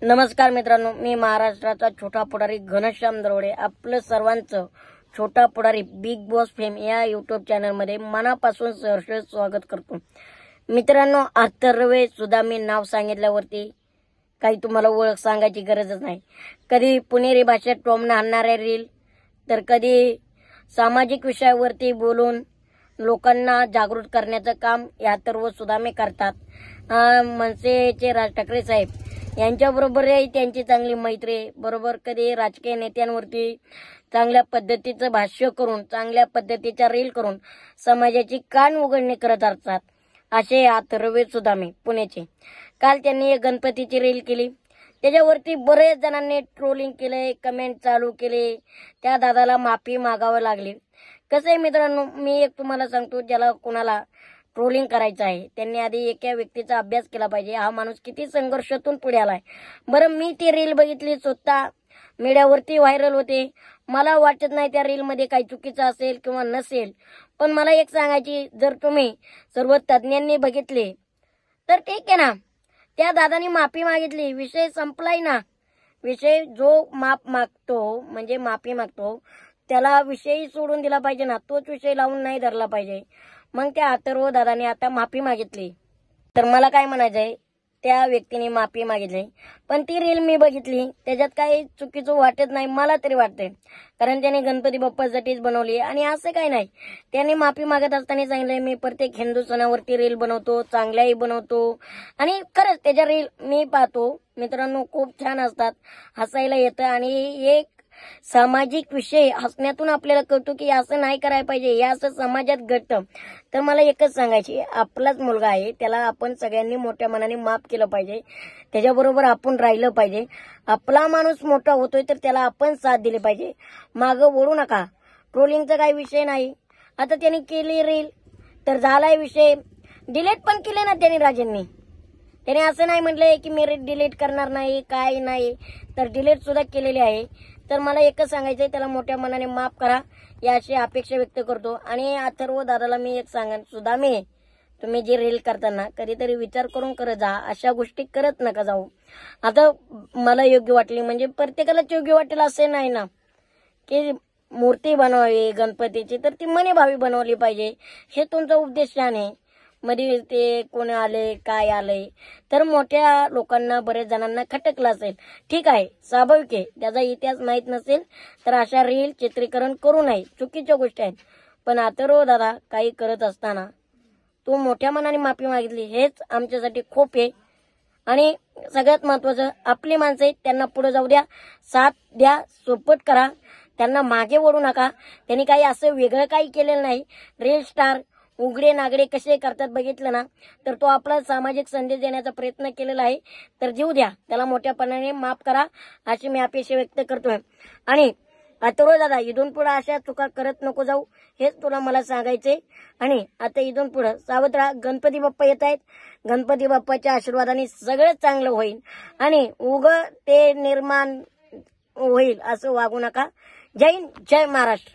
नमस्कार मित्रांनो, मी महाराष्ट्राचा छोटा पुढारी घनश्याम दरोडे आपलं सर्वांचं छोटा पुढारी बिग बॉस फेम या युट्यूब चॅनलमध्ये मनापासून सहर्ष स्वागत करतो। मित्रांनो, अथर्वे सुदामी नाव सांगितल्यावरती काही तुम्हाला ओळख सांगायची गरजच नाही। कधी पुणेरी भाषेत टोमणं हाणणारे रील, तर कधी सामाजिक विषयावरती बोलून लोकांना जागृत करण्याचं काम या अथर्वे सुदामी करतात। मनसेचे राज ठाकरे साहेब यांच्याबरोबरही त्यांची चांगली मैत्री आहे। बरोबर कधी राजकीय नेत्यांवरती चांगल्या पद्धतीचं भाष्य करून, चांगल्या पद्धतीचा रील करून समाजाची कान उघडणी करत असतात असे अथर्वे सुदामी पुण्याचे। काल त्यांनी एक गणपतीची रील केली, त्याच्यावरती बरेच जणांनी ट्रोलिंग केले, कमेंट चालू केले, त्या दादाला माफी मागावं लागली। कसं आहे मित्रांनो, मी एक तुम्हाला सांगतो, ज्याला कोणाला ट्रोलिंग करायचं आहे त्यांनी आधी एका व्यक्तीचा अभ्यास केला पाहिजे। हा माणूस किती संघर्षातून पुढे आलाय। बरं, मी ती रील बघितली, स्वतः मीडियावरती व्हायरल होते। मला वाटत नाही त्या रील मध्ये काही चुकीचं असेल किंवा नसेल, पण मला एक सांगायची, जर तुम्ही सर्व तज्ञांनी बघितले तर ठीक आहे ना, त्या दादानी माफी मागितली, विषय संपलाय ना। विषय जो माफ मागतो म्हणजे माफी मागतो त्याला विषय सोडून दिला पाहिजे ना, तोच विषय लावून नाही धरला पाहिजे। मग त्या अथर्व दादाने आता माफी मागितली, तर मला काय म्हणायचंय, त्या व्यक्तीने माफी मागितली, पण ती रील मी बघितली, त्याच्यात काही चुकीचं वाटत नाही, मला तरी वाटतंय, कारण त्याने गणपती बाप्पासाठीच बनवली। आणि असं काही नाही, त्याने माफी मागत असताना सांगितलंय, मी प्रत्येक हिंदू सणावरती रील बनवतो, चांगल्याही बनवतो, आणि खरंच त्याच्या रील मी पाहतो मित्रांनो, खूप छान असतात, हसायला येतं। आणि एक सामाजिक विषय हसण्यातून आपल्याला कळतो की असं नाही करायला पाहिजे, हे असं समाजात घडतं। तर मला एकच सांगायची, आपलाच मुलगा आहे, त्याला आपण सगळ्यांनी मोठ्या मनाने माफ केलं पाहिजे, त्याच्याबरोबर आपण राहिलं पाहिजे। आपला माणूस मोठा होतोय तर त्याला आपण साथ दिली पाहिजे, मागं वळू नका। ट्रोलिंगचा काही विषय नाही, आता त्यांनी केली रील तर झालाय विषय, डिलीट पण केले ना त्यांनी, राजेंनी। त्याने असं नाही म्हटलंय की मी डिलीट करणार नाही, काय नाही, तर डिलीट सुद्धा केलेली आहे। तर मला एकच सांगायचंय, त्याला मोठ्या मनाने माफ करा याची अपेक्षा व्यक्त करतो। आणि अथर्व दादाला मी एक सांगेन, सुदामी, तुम्ही जी रील करताना कधीतरी विचार करून करत जा, अशा गोष्टी करत नका जाऊ। आता मला योग्य वाटली म्हणजे प्रत्येकालाच योग्य वाटेल असे नाही ना, की मूर्ती बनवावी गणपतीची तर ती मनीभावी बनवली पाहिजे, हे तुमचा उद्देश छान आहे। मध्ये ते कोण आले, काय आले, तर मोठ्या लोकांना, बरेच जणांना खटकलं असेल, ठीक आहे, स्वाभाविक आहे, त्याचा इतिहास माहित नसेल तर अशा रील चित्रीकरण करू नये, चुकीच्या गोष्टी आहेत। पण अथर्व दादा काही करत असताना तू मोठ्या मनाने माफी मागितली, हेच आमच्यासाठी खूप आहे। आणि सगळ्यात महत्वाचं, आपली माणसं आहेत, त्यांना पुढे जाऊ द्या, साथ द्या, सपोर्ट करा, त्यांना मागे वळू नका। त्यांनी काही असं वेगळं काही केलेलं नाही। रील स्टार उघडे नागडे कसे करतात बघितलं ना, तर तो आपला सामाजिक संदेश देण्याचा प्रयत्न केलेला आहे, तर जीव द्या, त्याला मोठ्यापणाने माफ करा अशी मी अपेक्षा व्यक्त करतोय। आणि अथर्व दादा, इथून पुढे अशा चुका करत नको जाऊ, हेच तुला मला सांगायचंय। आणि आता इथून पुढे सावध राहा, गणपती बाप्पा येत आहेत, गणपती बाप्पाच्या आशीर्वादाने सगळं चांगलं होईल आणि ते निर्माण होईल असं वागू नका। जय हिंद, जय महाराष्ट्र।